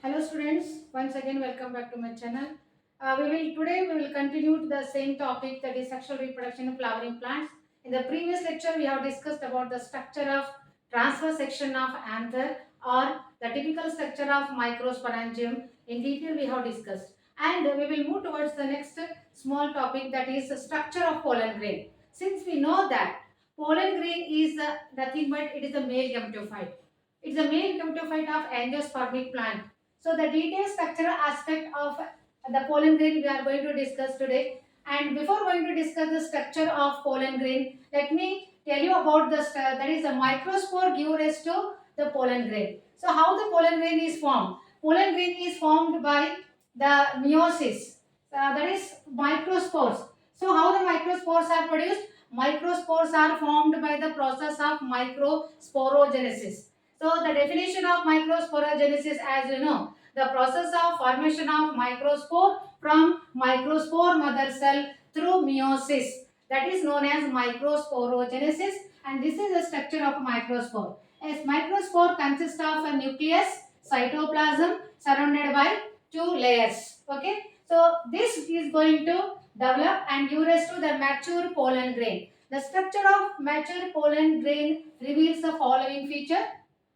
Hello students, once again welcome back to my channel. Today we will continue to the same topic, that is sexual reproduction of flowering plants. In the previous lecture we have discussed about the structure of transverse section of anther or the typical structure of microsporangium. In detail we have discussed, and we will move towards the next small topic, that is the structure of pollen grain. Since we know that pollen grain is nothing but it is a male gametophyte. It's a male gametophyte of angiospermic plant. So the detailed structural aspect of the pollen grain we are going to discuss today. And before going to discuss the structure of pollen grain, let me tell you about that is the microspore give rise to the pollen grain. So how the pollen grain is formed? Pollen grain is formed by the meiosis. That is microspores. So how the microspores are produced? Microspores are formed by the process of microsporogenesis. So the definition of microsporogenesis, as you know, the process of formation of microspore from microspore mother cell through meiosis, that is known as microsporogenesis, and this is the structure of microspore. A microspore consists of a nucleus, cytoplasm surrounded by two layers. Okay, so this is going to develop and give rise to the mature pollen grain. The structure of mature pollen grain reveals the following feature.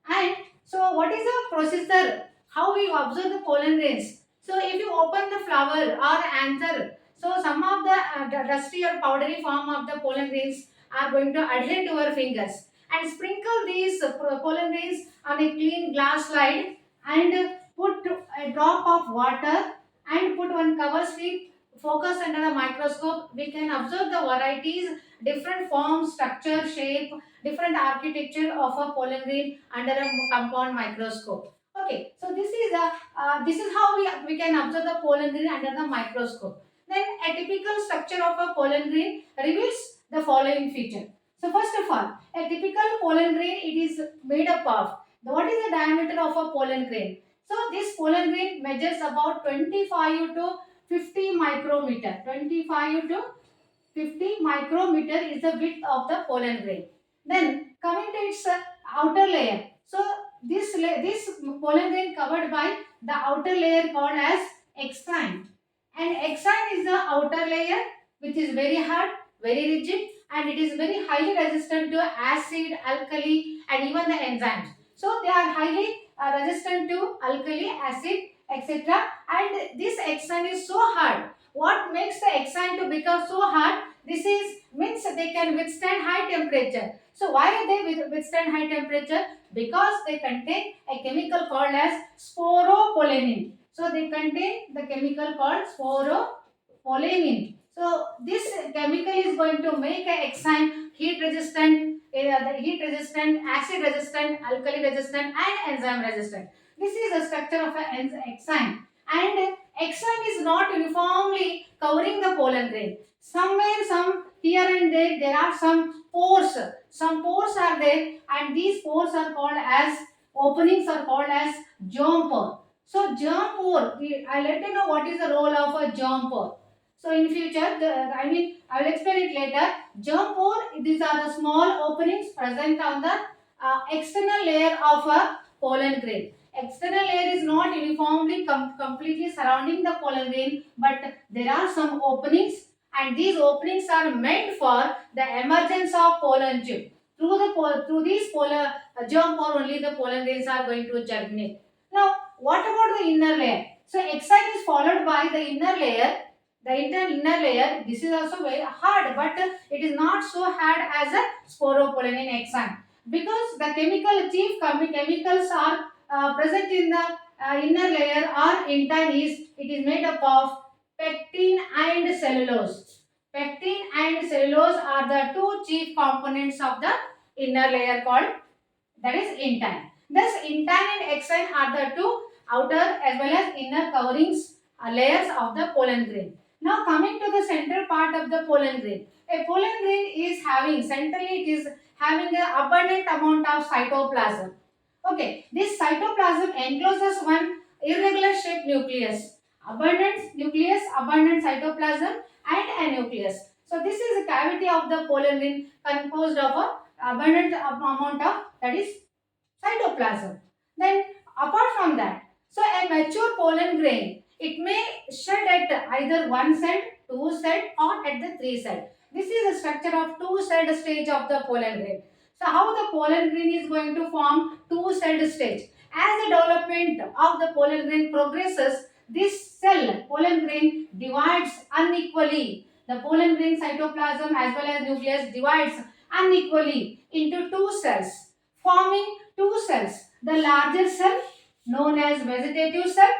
And so what is the procedure? How we observe the pollen grains? So if you open the flower or anther, so some of the dusty or powdery form of the pollen grains are going to adhere to our fingers, and sprinkle these pollen grains on a clean glass slide, and put a drop of water and put one cover slip, focus under the microscope. We can observe the varieties, different form, structure, shape, different architecture of a pollen grain under a compound microscope. Okay, so this is how we can observe the pollen grain under the microscope. Then a typical structure of a pollen grain reveals the following feature. So first of all, a typical pollen grain, it is made up of, what is the diameter of a pollen grain? So this pollen grain measures about 25 to 50 micrometer. 25 to 50 micrometer is the width of the pollen grain. Then coming to its outer layer. So this pollen grain covered by the outer layer called as exine. And exine is the outer layer which is very hard, very rigid, and it is very highly resistant to acid, alkali, and even the enzymes. So they are highly resistant to alkali, acid, etc. And this exine is so hard. What makes the exine to become so hard? This is means they can withstand high temperature. So why they withstand high temperature? Because they contain a chemical called as sporopollenin. So they contain the chemical called sporopollenin. So this chemical is going to make a exine heat resistant, acid resistant, alkali resistant, and enzyme resistant. This is the structure of an exine. And exine is not uniformly covering the pollen grain. Somewhere, some here and there are some pores. Some pores are there, and these pores are called as, openings are called as germ pore. So germ pore, I let you know what is the role of a germ pore. So in future, I will explain it later. Germ pore, these are the small openings present on the external layer of a pollen grain. External layer is not uniformly completely surrounding the pollen grain, but there are some openings, and these openings are meant for the emergence of pollen tube. Through these germ pore only the pollen grains are going to germinate. Now, what about the inner layer? So, exine is followed by the inner layer. The inner layer, this is also very hard, but it is not so hard as a sporopollenin exine, because the chemicals are present in the inner layer or intine it is made up of pectin and cellulose. Pectin and cellulose are the two chief components of the inner layer called, that is intine. Thus, intine and exine are the two outer as well as inner coverings layers of the pollen grain. Now, coming to the central part of the pollen grain. A pollen grain is having, centrally it is having an abundant amount of cytoplasm. Okay, this cytoplasm encloses one irregular shaped nucleus. Abundant nucleus, abundant cytoplasm, and a nucleus. So this is a cavity of the pollen grain composed of a abundant amount of, that is cytoplasm. Then apart from that, so a a mature pollen grain, it may shed at either one cell, two cell, or at the three cell. This is the structure of two-celled stage of the pollen grain. So how the pollen grain is going to form two-celled stage? As the development of the pollen grain progresses, this cell pollen grain divides unequally. The pollen grain cytoplasm as well as nucleus divides unequally into two cells, forming two cells. The larger cell known as vegetative cell,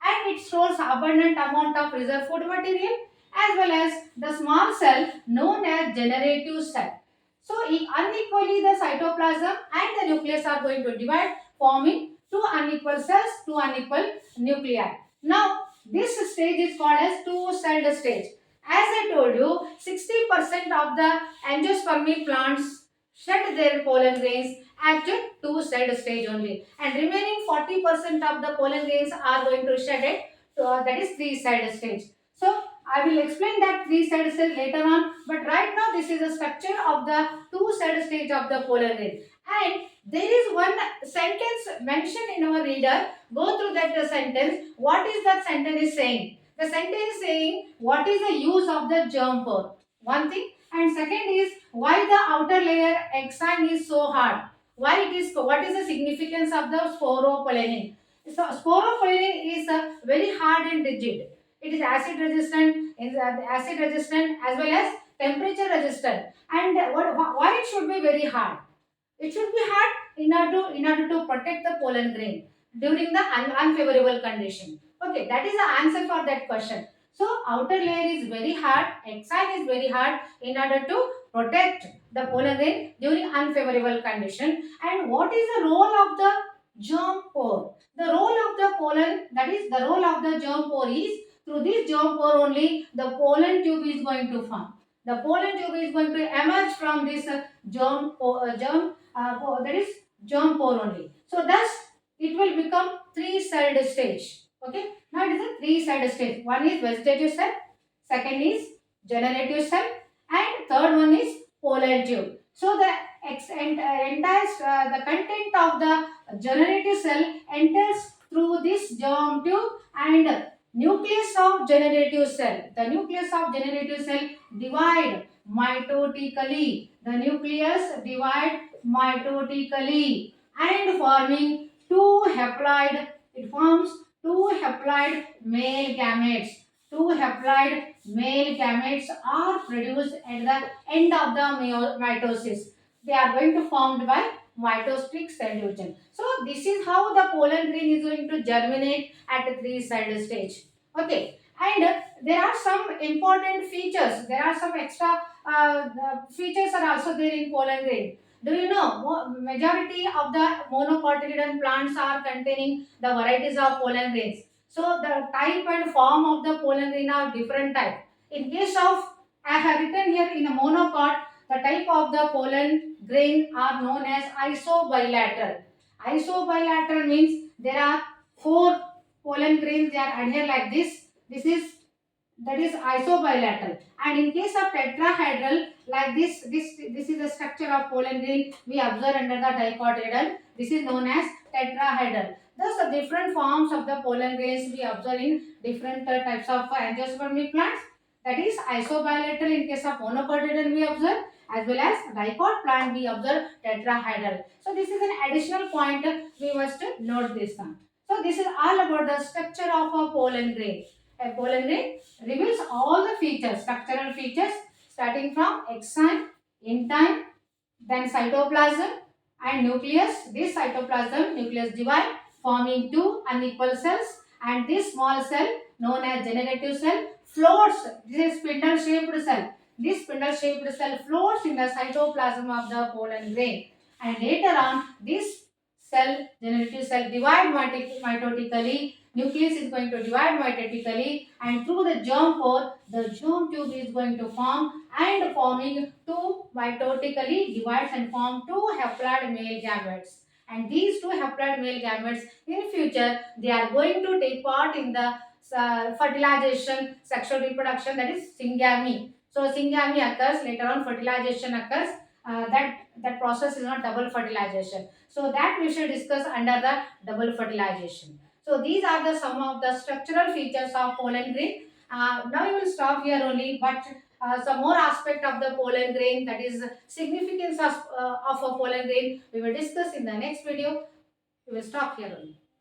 and it stores abundant amount of reserve food material, as well as the small cell known as generative cell. So unequally the cytoplasm and the nucleus are going to divide, forming two unequal cells, two unequal nuclei. Now this stage is called as two-celled stage. As I told you, 60% of the angiospermic plants shed their pollen grains at two-celled stage only, and remaining 40% of the pollen grains are going to shed at that is three-celled stage. So I will explain that three-celled stage later on, but right now this is the structure of the two-celled stage of the pollen grain. And there is one sentence mentioned in our reader. Go through that sentence. What is that sentence is saying? The sentence is saying what is the use of the germ pore? One thing. And second is why the outer layer exine is so hard? Why it is? What is the significance of the sporopollenin? So sporopollenin is very hard and rigid. It is acid resistant, as well as temperature resistant. And why it should be very hard? It should be hard in order to protect the pollen grain during the unfavorable condition. Okay, that is the answer for that question. So outer layer is very hard, exile is very hard in order to protect the pollen grain during unfavorable condition. And what is the role of the germ pore? The role of the pollen, that is the role of the germ pore is through this germ pore only the pollen tube is going to form. The pollen tube is going to emerge from this that is germ pore only. So thus it will become three-celled stage. Okay. Now it is a three-celled stage. One is vegetative cell, second is generative cell, and third one is pollen tube. So the entire the content of the generative cell enters through this germ tube, and nucleus of generative cell. The nucleus of generative cell divide mitotically. The nucleus divide mitotically and forming two haploid. It forms two haploid male gametes. Two haploid male gametes are produced at the end of the mitosis. They are going to formed by mitotic cell division. So this is how the pollen grain is going to germinate at a three-celled stage. Okay, and there are some important features. There are some extra features are also there in pollen grain. Do you know majority of the monocotyledon plants are containing the varieties of pollen grains? So the type and form of the pollen grain are different type. In case of, I have written here in a monocot, the type of the pollen grain are known as isobilateral. Isobilateral means there are four pollen grains, they are adhere like this. This is, that is isobilateral. And in case of tetrahedral, like this is the structure of pollen grain we observe under the dicotyledon. This is known as tetrahedral. Thus the different forms of the pollen grains we observe in different types of angiospermic plants. That is isobilateral in case of monocotyledon we observe, as well as dicot plant we observe tetrahedral. So this is an additional point we must note this one. So this is all about the structure of a pollen grain. A pollen grain reveals all the features, structural features, starting from exine, intine, then cytoplasm and nucleus. This cytoplasm nucleus divide, forming two unequal cells, and this small cell known as generative cell floats. This is spindle shaped cell. This spindle shaped cell floats in the cytoplasm of the pollen grain, and later on this cell, generative cell, divide mitotically. Nucleus is going to divide mitotically, and through the germ pore, the germ tube is going to form, and forming two mitotically divides and form two haploid male gametes. And these two haploid male gametes in future they are going to take part in the fertilization, sexual reproduction, that is syngamy. So syngamy occurs, later on fertilization occurs. That process is not double fertilization. So that we should discuss under the double fertilization. So these are the some of the structural features of pollen grain. Now we will stop here only, but some more aspect of the pollen grain, that is significance of a pollen grain, we will discuss in the next video. We will stop here only.